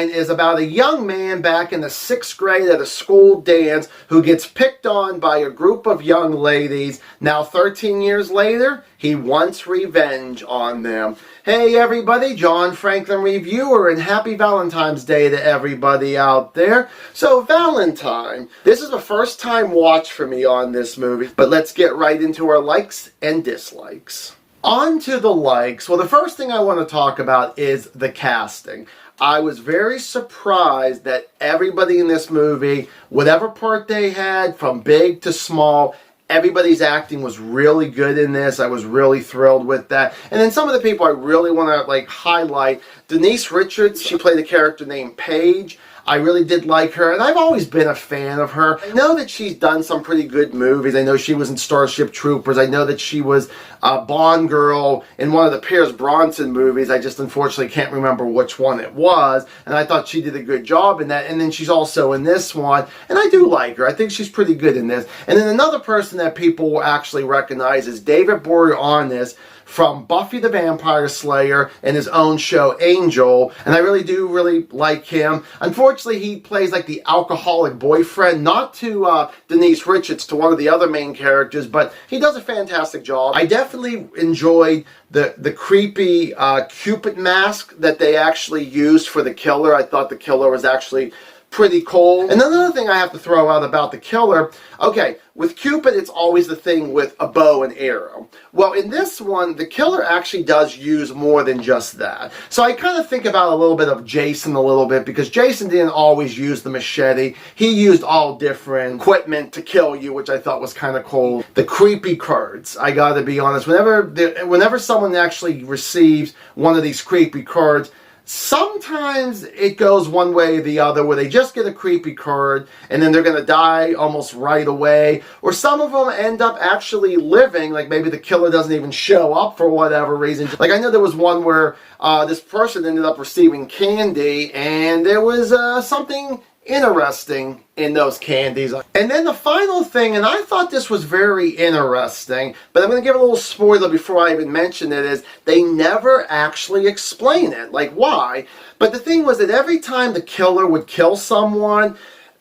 and is about a young man back in the 6th grade at a school dance who gets picked on by a group of young ladies. Now 13 years later, he wants revenge on them. Hey everybody, John Franklin Reviewer, and happy Valentine's Day to everybody out there. So Valentine, this is the first time watch for me on this movie, but let's get right into our likes and dislikes. On to the likes. Well, the first thing I want to talk about is the casting. I was very surprised that everybody in this movie, whatever part they had, from big to small, everybody's acting was really good in this. I was really thrilled with that. And then some of the people I really want to highlight. Denise Richards, she played a character named Paige. I really did like her, and I've always been a fan of her. I know that she's done some pretty good movies. I know she was in Starship Troopers. I know that she was a Bond girl in one of the Pierce Brosnan movies. I just unfortunately can't remember which one it was, and I thought she did a good job in that. And then she's also in this one, and I do like her. I think she's pretty good in this. And then another person that people will actually recognize is David Boreanaz from Buffy the Vampire Slayer and his own show Angel, and I really like him. Unfortunately, he plays like the alcoholic boyfriend, not to Denise Richards, to one of the other main characters, but he does a fantastic job. I definitely enjoyed the creepy Cupid mask that they actually used for the killer. I thought the killer was actually pretty cool. And another thing I have to throw out about the killer, okay, with Cupid, it's always the thing with a bow and arrow. Well, in this one, the killer actually does use more than just that. So I kind of think about a little bit of Jason a little bit, because Jason didn't always use the machete. He used all different equipment to kill you, which I thought was kind of cool. The creepy cards, I gotta be honest, whenever someone actually receives one of these creepy cards, sometimes it goes one way or the other, where they just get a creepy card and then they're going to die almost right away. Or some of them end up actually living, like maybe the killer doesn't even show up for whatever reason. Like I know there was one where this person ended up receiving candy, and there was something interesting in those candies. And then the final thing, and I thought this was very interesting, but I'm going to give a little spoiler before I even mention it, is they never actually explain it, like why. But the thing was that every time the killer would kill someone,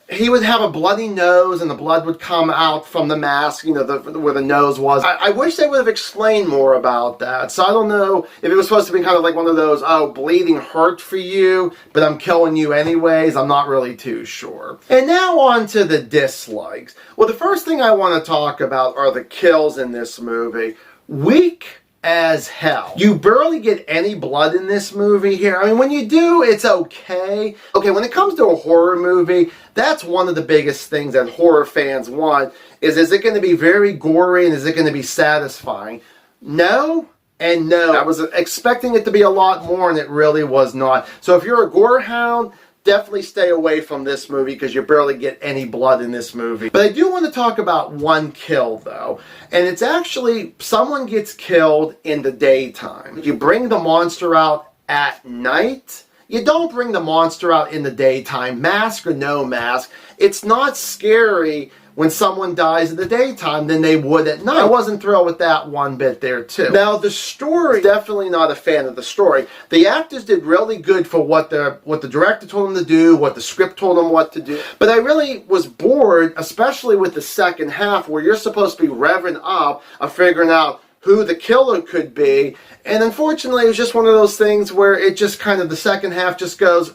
he would have a bloody nose, and the blood would come out from the mask, you know, where the nose was. I wish they would have explained more about that. So I don't know if it was supposed to be kind of like one of those, oh, bleeding hurt for you, but I'm killing you anyways. I'm not really too sure. And now on to the dislikes. Well, the first thing I want to talk about are the kills in this movie. Weak as hell. You barely get any blood in this movie here. I mean, when you do, it's okay. Okay, when it comes to a horror movie, that's one of the biggest things that horror fans want, is it going to be very gory and is it going to be satisfying? No and no. I was expecting it to be a lot more, and it really was not. So if you're a gore hound, definitely stay away from this movie, because you barely get any blood in this movie. But I do want to talk about one kill, though. And it's actually, someone gets killed in the daytime. You bring the monster out at night. You don't bring the monster out in the daytime, mask or no mask. It's not scary when someone dies in the daytime than they would at night. I wasn't thrilled with that one bit there too. Now the story, definitely not a fan of the story. The actors did really good for what the director told them to do, what the script told them what to do. But I really was bored, especially with the second half, where you're supposed to be revving up of figuring out who the killer could be. And unfortunately, it was just one of those things where it just kind of, the second half just goes,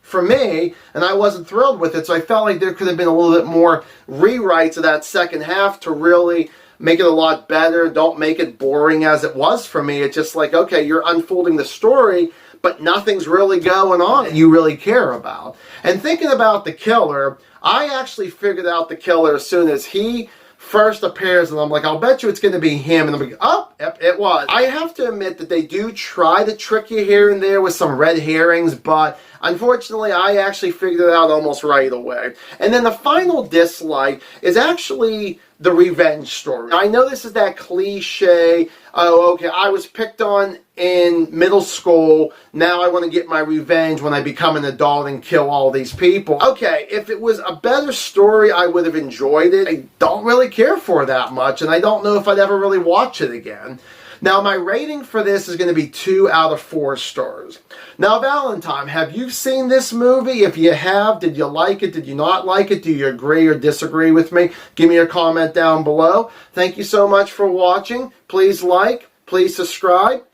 for me, and I wasn't thrilled with it. So I felt like there could have been a little bit more rewrites of that second half to really make it a lot better. Don't make it boring as it was for me. It's just like, okay, you're unfolding the story, but nothing's really going on that you really care about. And thinking about the killer, I actually figured out the killer as soon as he first appears, and I'm like, I'll bet you it's going to be him. And I'm like, oh, yep, it was. I have to admit that they do try to trick you here and there with some red herrings, but unfortunately, I actually figured it out almost right away. And then the final dislike is actually the revenge story. I know this is that cliche, oh, okay, I was picked on in middle school, now I want to get my revenge when I become an adult and kill all these people. Okay, if it was a better story, I would have enjoyed it. I don't really care for it that much, and I don't know if I'd ever really watch it again. Now, my rating for this is going to be 2 out of 4 stars. Now, Valentine, have you seen this movie? If you have, did you like it? Did you not like it? Do you agree or disagree with me? Give me a comment down below. Thank you so much for watching. Please like, please subscribe,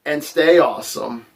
and stay awesome.